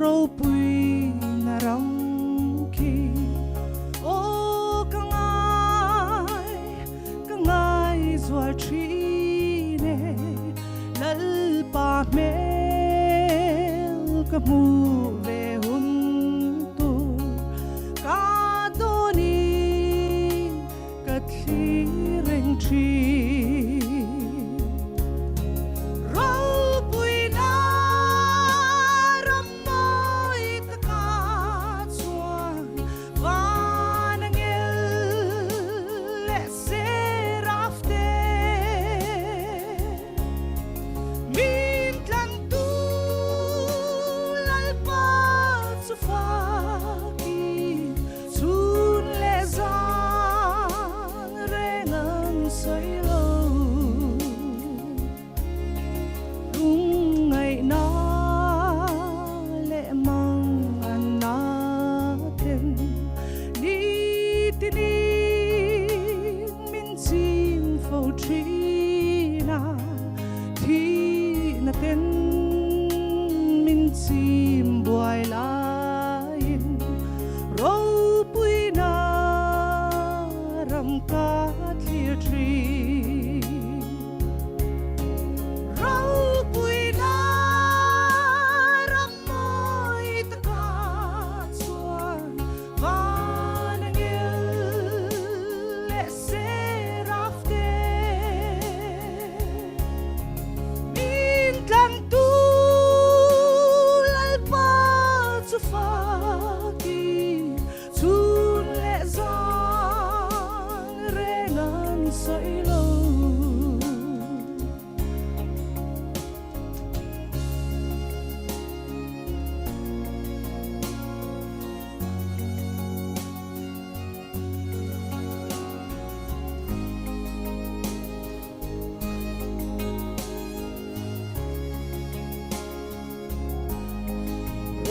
Ropuina ki o kangai zual trine lalpa mel kamu ve huntu kadoni kathireng tri Ropuina thi na ten min chim buai lain Ropuina ram ka thlir tri Ropuina ram moi ta ka chuan van ngel le se rafte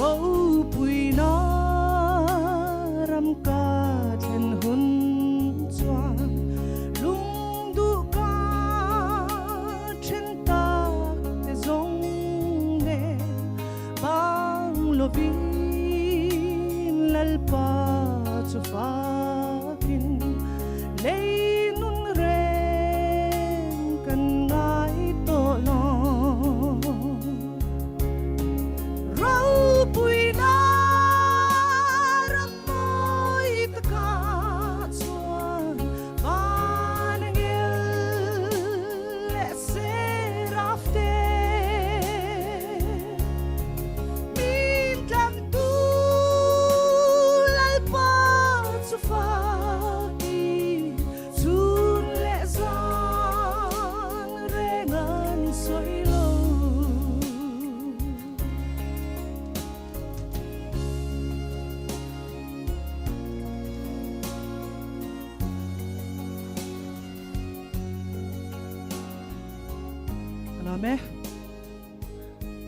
Ropuina ram ka then hun chuan lung du ka chen ta te zong ne bang lovin lalpa chu fakin leinun ren kan ngai to lo Ropuina ram moi ta ka chuan van ngel le se rafte min tlam tu lalpa chu faki chun le zang rengan soi lo Amen.